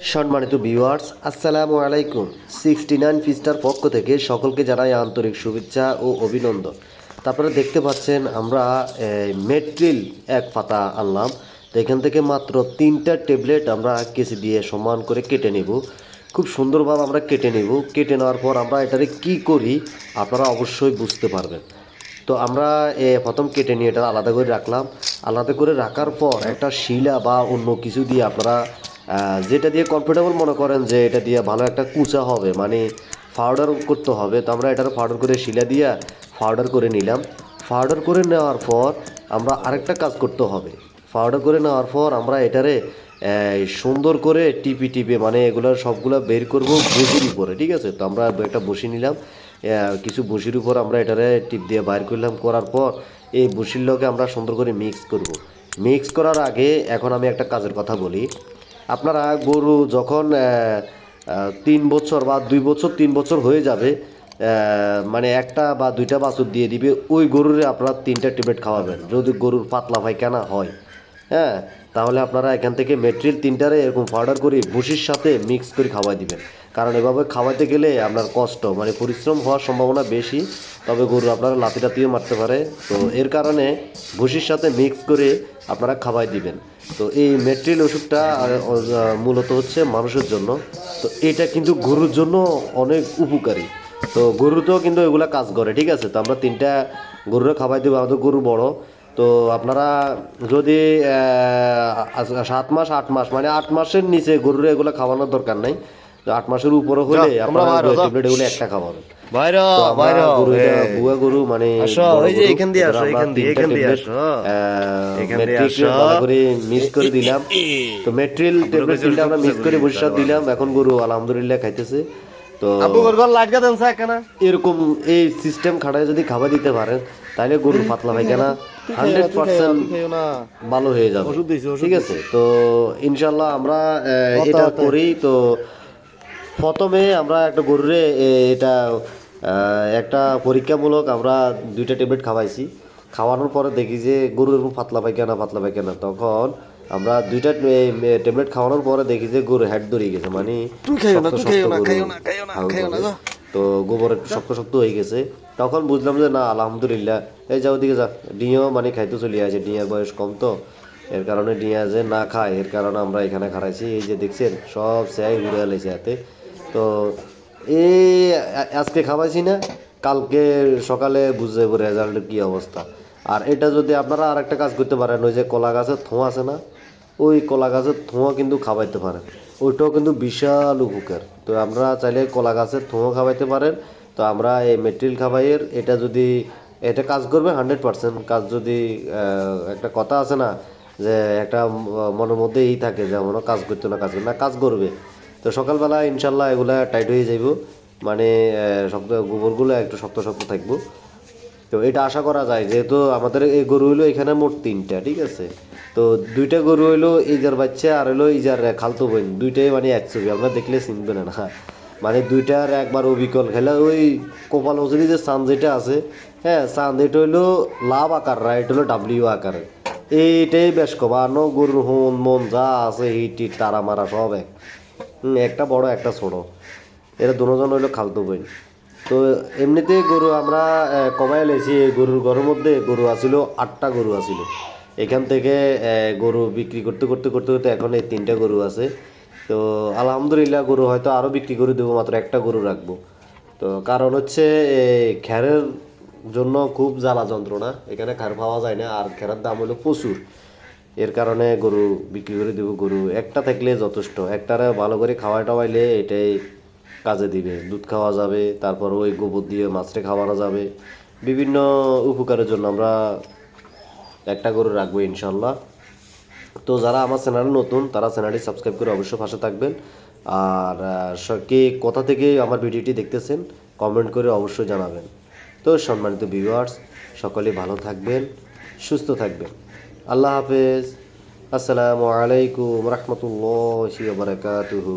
সম্মানিত ভিউয়ার্স, আসসালামু আলাইকুম। 69 ফিস্টার পক্ষ থেকে সকলকে জানাই আন্তরিক শুভেচ্ছা ও অভিনন্দন। তারপরে দেখতে পাচ্ছেন আমরা মেট্রিল এক পাতা আনলাম। তো এখান থেকে মাত্র 3টা ট্যাবলেট আমরা কেসি দিয়ে সমান করে কেটে নেব। খুব সুন্দরভাবে আমরা কেটে নেব। কেটে নেওয়ার পর আমরা এটারে কী করি আপনারা অবশ্যই বুঝতে পারবেন। তো আমরা প্রথম কেটে নিয়ে এটা আলাদা করে রাখলাম। আলাদা করে রাখার পর একটা শিলা বা অন্য কিছু দিয়ে আপনারা যেটা দিয়ে কমফোর্টেবল মনে করেন যে এটা দিয়ে ভালো একটা কুচা হবে, মানে পাউডার করতে হবে। তো আমরা এটার পাউডার করে শিলা দিয়ে পাউডার করে নিলাম। পাউডার করে নেওয়ার পর আমরা আরেকটা কাজ করতে হবে। পাউডার করে নেওয়ার পর আমরা এটারে সুন্দর করে টিপে টিপে, মানে এগুলোর সবগুলো বের করব বসির উপরে, ঠিক আছে। তো আমরা একটা বসি নিলাম, কিছু বসির উপর আমরা এটারে টিপ দিয়ে বাইর করলাম। করার পর এই বসির লগে আমরা সুন্দর করে মিক্স করব। মিক্স করার আগে এখন আমি একটা কাজের কথা বলি। আপনারা গরু যখন 3 বছর বা 2 বছর 3 বছর হয়ে যাবে, মানে একটা বা দুইটা বাছুর দিয়ে দিবে, ওই গরুরে আপনারা 3টা ট্যাবলেট খাওয়াবেন। যদি গরুর পাতলা পায়খানা হয়, হ্যাঁ, তাহলে আপনারা এখান থেকে মেট্রিল 3টারে এরকম পাউডার করে ভুসির সাথে মিক্স করে খাওয়াই দিবেন। কারণ এভাবে খাওয়াইতে গেলে আপনার কষ্ট, মানে পরিশ্রম হওয়ার সম্ভাবনা বেশি, তবে গরু আপনারা লাথি টাতিও মারতে পারে। তো এর কারণে ভুসির সাথে মিক্স করে আপনারা খাওয়াই দিবেন। তো এই মেট্রিল ওষুধটা মূলত হচ্ছে মানুষের জন্য। তো এটা কিন্তু গরুর জন্য অনেক উপকারী। তো গরুতেও কিন্তু এগুলা কাজ করে, ঠিক আছে। তো আমরা 3টা গরুরে খাওয়াই দেবো, আমাদের গরু বড়। তো আপনারা যদি 7 মাস 8 মাস, মানে 8 মাসের নিচে গরুরে এগুলো খাওয়ানোর দরকার নাই। তো 8 মাসের উপরে হলে আপনারা ট্যাবলেট এগুলো একটা খাওয়াবেন। তো আমরা গরু, এটা বুয়া গরু, মানে মেট্রিক ভালো করে মিক্স করে দিলাম। তো মেট্রিল ট্যাবলেট 3টা আমরা মিক্স করে বসিয়ে দিলাম। এখন গরু আলহামদুলিল্লাহ খাইতেছে। তো এরকম এই সিস্টেম খাটায় যদি খাবার দিতে পারেন, তাহলে গরুর পাতলা পায়খানা 100% ভালো হয়ে যাবে, ঠিক আছে। তো ইনশাল্লাহ আমরা এটা করি। তো প্রথমে আমরা একটা গরুরে এটা একটা পরীক্ষামূলক আমরা 2টা ট্যাবলেট খাওয়াইছি। খাওয়ানোর পরে দেখি যে গরুর এরকম পাতলা পায়খানা, তখন আমরা 2টা ট্যাবলেট খাওয়ানোর পরে দেখি যে গরু হেড ধরিয়ে গেছে, মানে তো গোবর একটু শক্ত শক্ত হয়ে গেছে। তখন বুঝলাম যে না, আলহামদুলিল্লাহ। এই যাও দিকে যা, ডিঁও মানে খাইতে চলে আসে, ডিঁয়ার বয়স কম, তো এর কারণে ডিঁয়া যে না খায়, এর কারণে আমরা এখানে খারাইছি। এই যে দেখছেন সব স্যাই উড়ে এলেছে হাতে। তো এই আজকে খাওয়াইছি না, কালকে সকালে বুঝে যাবো রেজাল্টের কী অবস্থা। আর এটা যদি আপনারা আর একটা কাজ করতে পারেন, ওই যে কলা গাছের থোঁয়া আছে না, ওই কলা গাছের থোঁয়া কিন্তু খাওয়াইতে পারেন। ওইটাও কিন্তু বিশাল উপকার। তো আমরা চাইলে কলা গাছের থোঁয়া খাওয়াইতে পারেন। তো আমরা এই মেট্রিল খাবাইয়ের এটা যদি এটা কাজ করবে 100% কাজ। যদি একটা কথা আছে না যে একটা মনের মধ্যে এই থাকে যে মনে কাজ করতে না, কাজ করবে না, কাজ করবে। তো সকালবেলা ইনশাল্লাহ এগুলা টাইট হয়ে যাইব, মানে শক্ত গোবরগুলো একটু শক্ত শক্ত থাকবো। তো এটা আশা করা যায়, যেহেতু আমাদের এই গরু হইলো এখানে মোট 3টা, ঠিক আছে। তো 2টা গরু হইলো ইজার বাচ্চা, আর হইলো ইজার খালতো বোন, 2টাই মানে এক ছবি, আপনারা দেখলে চিনবেন না। মানে 2টার একবার অবিকল খেলা। ওই কপাল ওজরি যে চাঁদ যেটা আছে, হ্যাঁ, চাঁদ এটা হইলো লাভ আকার, রাইট হলো ডাব্লিউ আকারে। এইটাই বেশ কবানো গরুর হন মন যা আছে হিট তারা মারা সব এক। একটা বড় একটা ছোট, এরা দুজন হইলো খালতো বোন। তো এমনিতে গরু আমরা কমাই লেছি। এই গরুর ঘরের মধ্যে গরু আসিল 8টা গরু আসিল। এখান থেকে গরু বিক্রি করতে করতে করতে করতে এখন এই 3টা গরু আছে। তো আলহামদুলিল্লাহ গরু হয়তো আরও বিক্রি করে দেবো, মাত্র একটা গরু রাখবো। তো কারণ হচ্ছে খ্যারের জন্য খুব জ্বালা যন্ত্রণা, এখানে খ্যার পাওয়া যায় না, আর খ্যারের দাম হলো প্রচুর। এর কারণে গরু বিক্রি করে দেবো। গরু একটা থাকলে যথেষ্ট, একটারে ভালো করে খাওয়াই টাওয়াইলে এটাই কাজে দিবে। দুধ খাওয়া যাবে, তারপর ওই গোবর দিয়ে মাছরে খাওয়ানো যাবে, বিভিন্ন উপকারের জন্য আমরা একটা গরু রাখবো ইনশাল্লাহ। তো যারা আমার চ্যানেলে নতুন, তারা চ্যানেলটি সাবস্ক্রাইব করে অবশ্যই পাশে থাকবেন। আর কে কোথা থেকে আমার ভিডিওটি দেখতেছেন কমেন্ট করে অবশ্যই জানাবেন। তো সম্মানিত ভিউয়ার্স, সকলে ভালো থাকবেন, সুস্থ থাকবেন। আল্লাহ হাফেজ। আসসালামু আলাইকুম রহমতুল্লাহি ওয়া বারাকাতুহু।